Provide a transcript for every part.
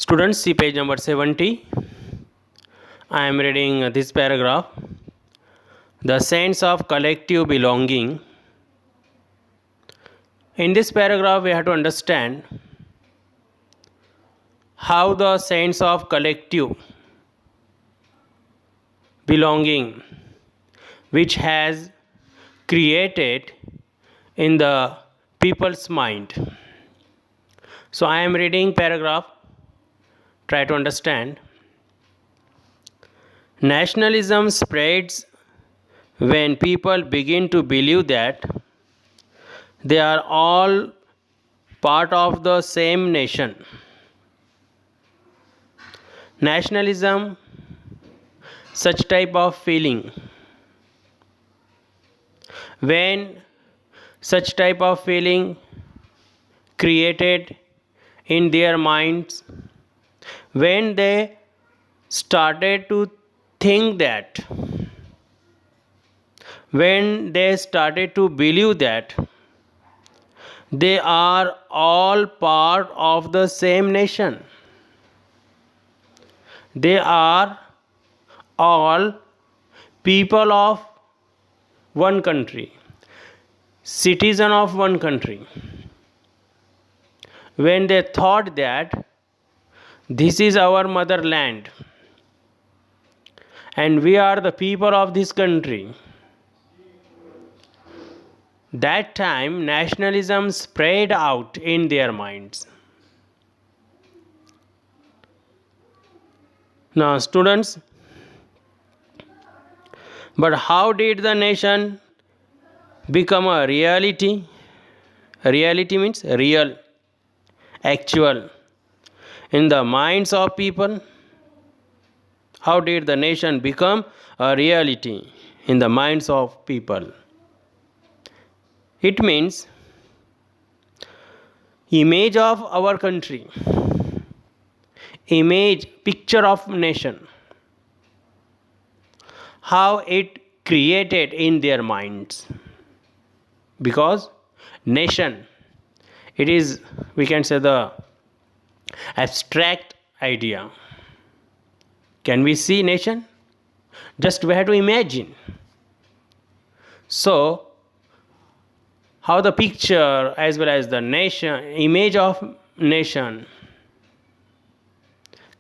Students, see page number 70. I am reading this paragraph. The sense of collective belonging. In this paragraph, we have to understand how the sense of collective belonging, which has created in the people's mind. So I am reading paragraph. Try to understand. Nationalism spreads when people begin to believe that they are all part of the same nation. Nationalism, such type of feeling, when such type of feeling created in their minds, when they started to think that, when they started to believe that they are all part of the same nation, they are all people of one country, citizen of one country, when they thought that this is our motherland and we are the people of this country, that time nationalism spread out in their minds. Now, students, but how did the nation become a reality? Reality means real, actual, in the minds of people. How did the nation become a reality in the minds of people? It means image of our country, image, picture of nation, how it created in their minds. Because nation, it is, we can say, the abstract idea. Can we see nation? Just we have to imagine. So how the picture as well as the nation, image of nation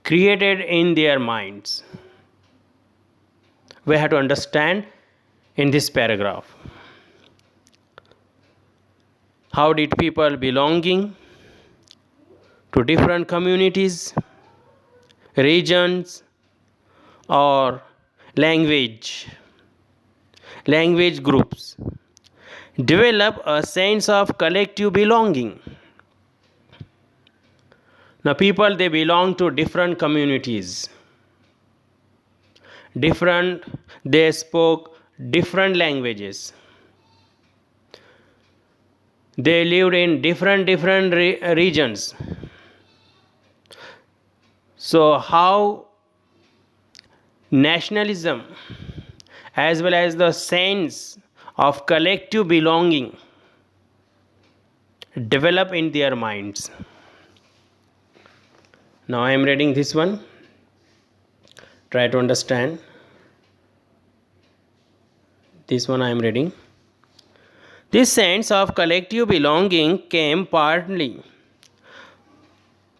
created in their minds, we have to understand in this paragraph. How did people belonging to different communities, regions, or language groups develop a sense of collective belonging? Now people, they belong to different communities, they spoke different languages, they lived in different regions. So how nationalism as well as the sense of collective belonging develop in their minds? Now I am reading this one. Try to understand. This one I am reading. This sense of collective belonging came partly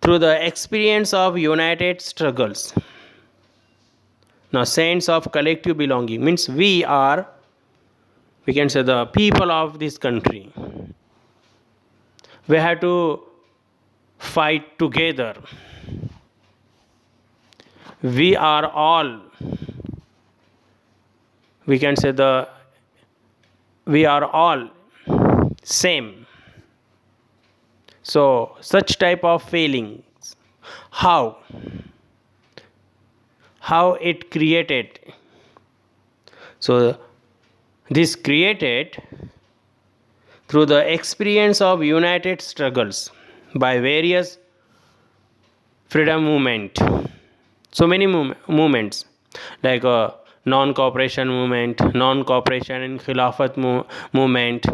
through the experience of united struggles. Now, sense of collective belonging means we can say, the people of this country. We have to fight together. We are all, we can say, we are all same. So such type of feelings, how it created. So this created through the experience of united struggles by various freedom movement. So many movements like non-cooperation movement, non-cooperation in Khilafat movement,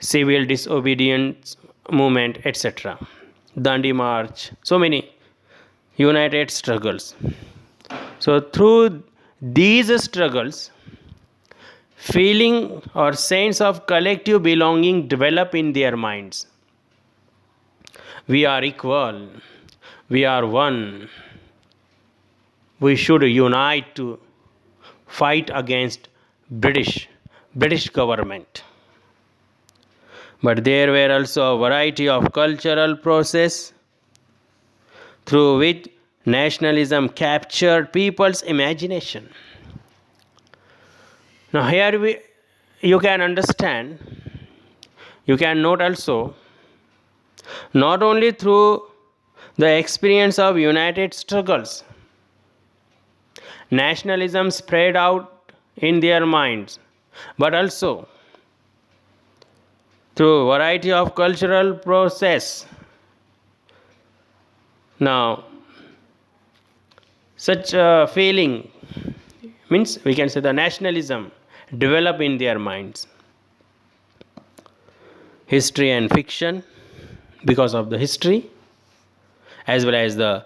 civil disobedience movement, etc. Dandi March, so many. united struggles. So through these struggles, feeling or sense of collective belonging develop in their minds. We are equal, we are one, we should unite to fight against British government. But there were also a variety of cultural process through which nationalism captured people's imagination. Now here you can understand, you can note also, not only through the experience of united struggles, nationalism spread out in their minds, but also through variety of cultural process. Now such a feeling means we can say the nationalism develop in their minds. History and fiction, because of the history, as well as the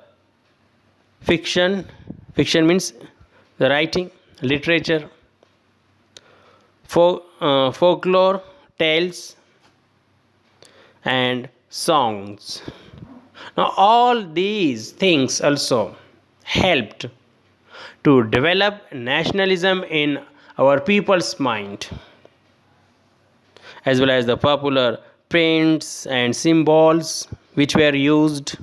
fiction means the writing, literature, folklore, tales and songs. Now all these things also helped to develop nationalism in our people's mind, as well as the popular prints and symbols which were used,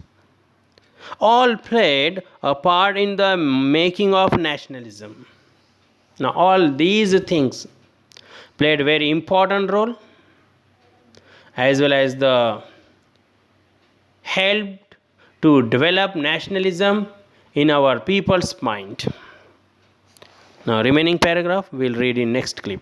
all played a part in the making of nationalism. Now all these things played a very important role, as well as the helped to develop nationalism in our people's mind. Now remaining paragraph we'll read in next clip.